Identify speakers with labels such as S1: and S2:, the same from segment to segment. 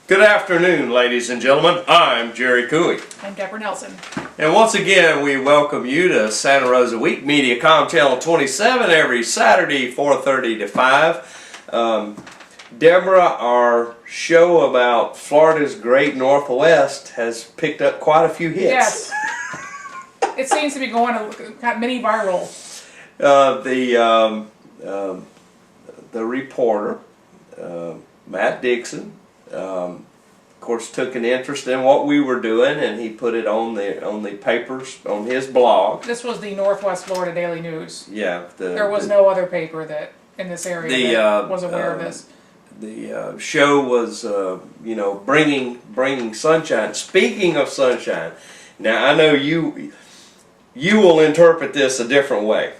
S1: Good afternoon, ladies and gentlemen. I'm Jerry Cooey.
S2: I'm Deborah Nelson.
S1: And once again, we welcome you to Santa Rosa Week Mediacom Channel 27 every Saturday, 4:30 to 5. Deborah, our show about Florida's Great Northwest has picked up quite a few hits.
S2: Yes. It seems to be going kind of mini viral.
S1: The reporter, Matt Dixon, of course, took an interest in what we were doing, and he put it on the papers on his blog.
S2: This was the Northwest Florida Daily News.
S1: Yeah,
S2: there was no other paper that in this area that was aware of this.
S1: The show was, bringing sunshine. Speaking of sunshine, now I know you will interpret this a different way.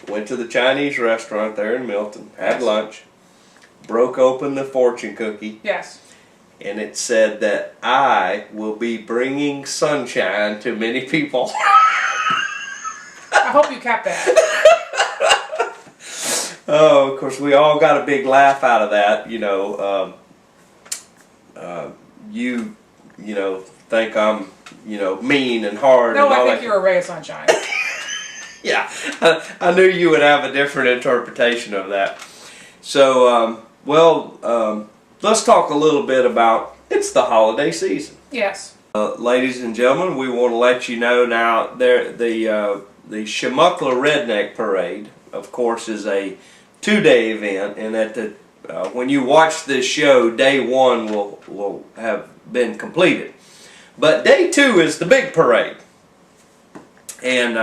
S1: Went to the Chinese restaurant there in Milton, had lunch, broke open the fortune cookie.
S2: Yes.
S1: And it said that I will be bringing sunshine to many people.
S2: I hope you kept that.
S1: Oh, of course, we all got a big laugh out of that. You think I'm, mean and hard.
S2: No,
S1: and all
S2: I think
S1: that.
S2: you're a ray of sunshine.
S1: Yeah, I knew you would have a different interpretation of that. So, let's talk a little bit about, it's the holiday season.
S2: Yes.
S1: Ladies and gentlemen, we want to let you know now the Chumuckla Redneck Parade, of course, is a 2-day event, and when you watch this show, day 1 will have been completed. But day 2 is the big parade. And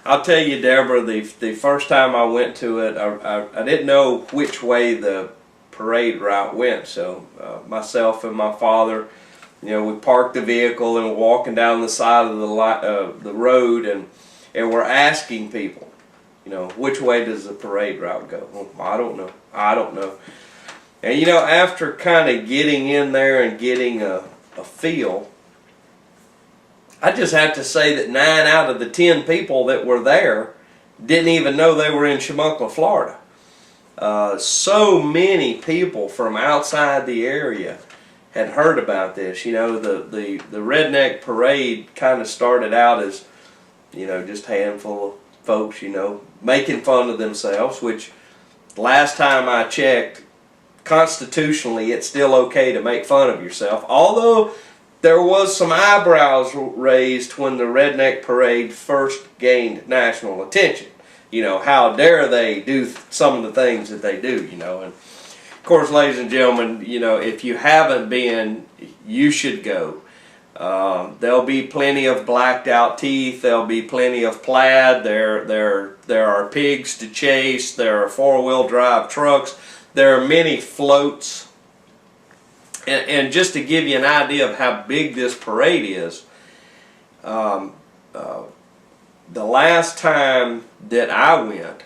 S1: I'll tell you, Deborah, the first time I went to it, I didn't know which way the parade route went. So myself and my father, we parked the vehicle and we're walking down the side of the road, and we're asking people, which way does the parade route go? Well, I don't know. And after kind of getting in there and getting a feel, I just have to say that 9 out of the 10 people that were there didn't even know they were in Chumuckla, Florida. So many people from outside the area had heard about this. The Redneck Parade kind of started out as, just a handful of folks, making fun of themselves, which last time I checked, constitutionally it's still okay to make fun of yourself. Although there was some eyebrows raised when the Redneck Parade first gained national attention. How dare they do some of the things that they do, And of course, ladies and gentlemen, if you haven't been, you should go. There'll be plenty of blacked out teeth. There'll be plenty of plaid. There are pigs to chase. There are 4-wheel drive trucks. There are many floats. And just to give you an idea of how big this parade is, the last time that I went,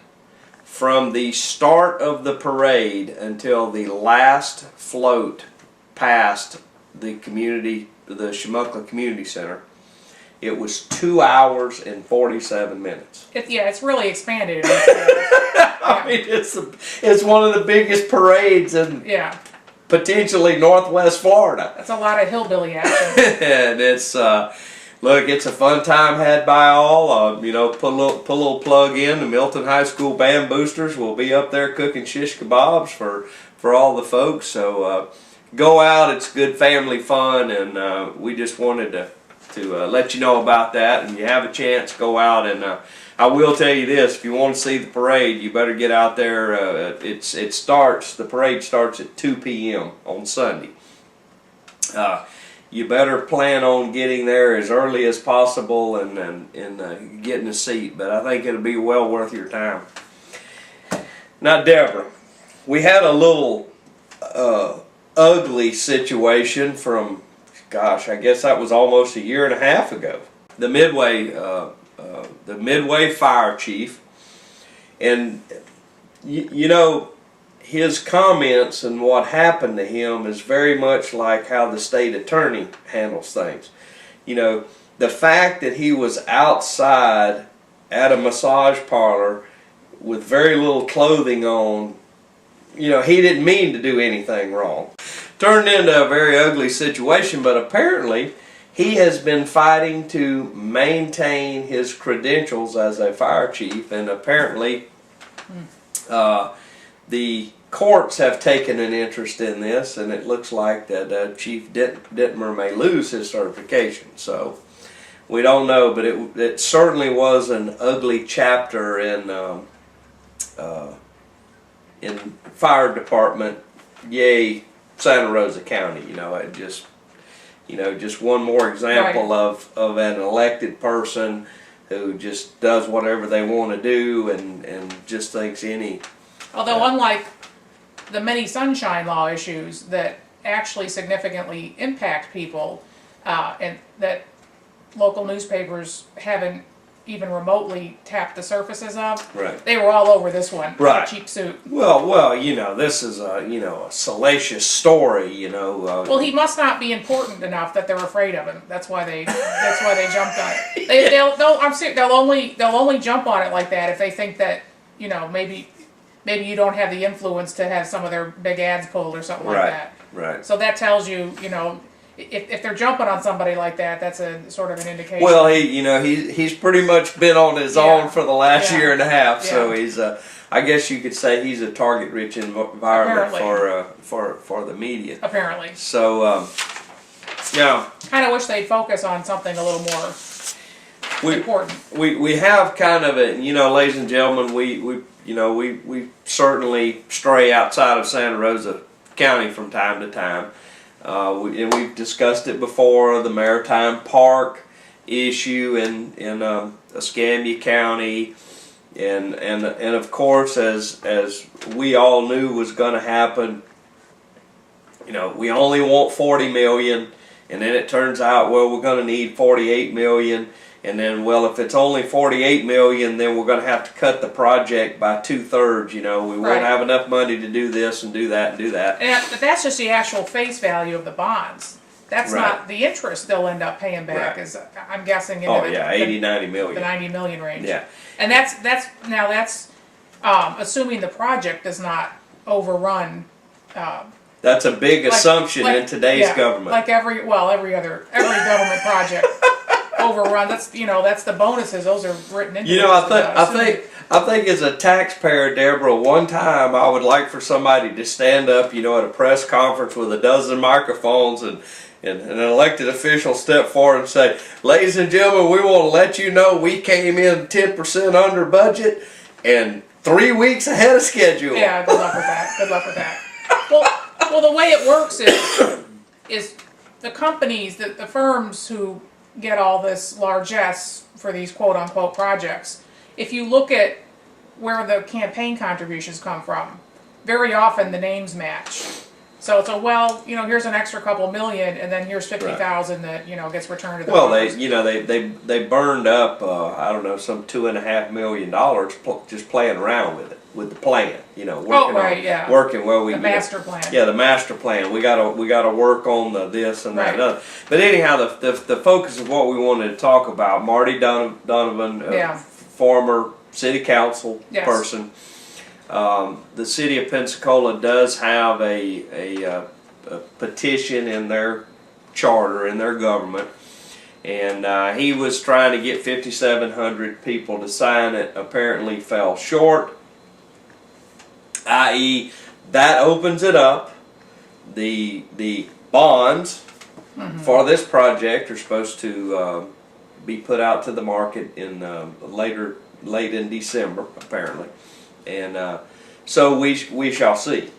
S1: from the start of the parade until the last float past the Chumuckla Community Center, it was 2 hours and 47 minutes.
S2: It's really expanded.
S1: I mean, it's one of the biggest parades in potentially Northwest Florida.
S2: That's a lot of hillbilly action.
S1: And it's look, it's a fun time had by all. Put a little plug in. The Milton High School Band Boosters will be up there cooking shish kebabs for all the folks. So go out. It's good family fun, and we just wanted to let you know about that. And you have a chance, go out. And I will tell you this: if you want to see the parade, you better get out there. The parade starts at 2 p.m. on Sunday. You better plan on getting there as early as possible and getting a seat. But I think it'll be well worth your time. Now, Deborah, we had a little ugly situation from, gosh, I guess that was almost a year and a half ago. The Midway fire chief, and his comments and what happened to him is very much like how the state attorney handles things. The fact that he was outside at a massage parlor with very little clothing on, he didn't mean to do anything wrong. turned into a very ugly situation. But apparently, he has been fighting to maintain his credentials as a fire chief, and apparently, the courts have taken an interest in this, and it looks like that Chief Dittmer may lose his certification. So we don't know, but it certainly was an ugly chapter in fire department. Yay, Santa Rosa County. It just just one more example of an elected person who just does whatever they want to do and just thinks any.
S2: Although unlike the many sunshine law issues that actually significantly impact people, and that local newspapers haven't even remotely tapped the surfaces of,
S1: Right.
S2: they were all over this one.
S1: Right.
S2: Cheap suit.
S1: Well, this is a salacious story.
S2: Well, he must not be important enough that they're afraid of him. That's why they jumped on it. They'll only jump on it like that if they think that maybe you don't have the influence to have some of their big ads pulled or something like that.
S1: Right.
S2: So that tells you, if they're jumping on somebody like that, that's a sort of an indication.
S1: Well, he's pretty much been on his own for the last year and a half. So he's I guess you could say he's a target-rich environment for the media.
S2: Apparently.
S1: So
S2: kind of wish they'd focus on something a little more important.
S1: We have kind of a ladies and gentlemen, we certainly stray outside of Santa Rosa County from time to time. And we've discussed it before, the Maritime Park issue in Escambia County, and of course, as we all knew was going to happen, we only want 40 million, and then it turns out, well, we're going to need 48 million. And then, well, if it's only 48 million, then we're going to have to cut the project by 2/3. We won't have enough money to do this and do that and do that.
S2: But that's just the actual face value of the bonds. That's not the interest they'll end up paying back. Is I'm guessing into
S1: 80, 90 million.
S2: The 90 million range.
S1: Yeah.
S2: And that's assuming the project does not overrun.
S1: That's a big assumption in today's government.
S2: Like every government project. Overrun. That's the bonuses. Those are written into.
S1: I think as a taxpayer, Deborah, one time I would like for somebody to stand up, at a press conference with a dozen microphones and an elected official step forward and say, "Ladies and gentlemen, we want to let you know we came in 10% under budget and 3 weeks ahead of schedule."
S2: Yeah, good luck with that. Well, the way it works is the companies, the firms who get all this largesse for these quote-unquote projects. If you look at where the campaign contributions come from, very often the names match. So it's here's an extra couple million, and then here's 50,000 that gets returned to the farmers.
S1: They burned up some $2.5 million just playing around with it, with the plan. Working where we
S2: the master plan.
S1: Yeah, the master plan. We gotta work on this and that and other. But anyhow, the focus of what we wanted to talk about, Marty Donovan, former city council person. The city of Pensacola does have a petition in their charter, in their government, and he was trying to get 5,700 people to sign it. Apparently fell short, i.e. that opens it up. The bonds for this project are supposed to be put out to the market in late in December, apparently. And so we shall see.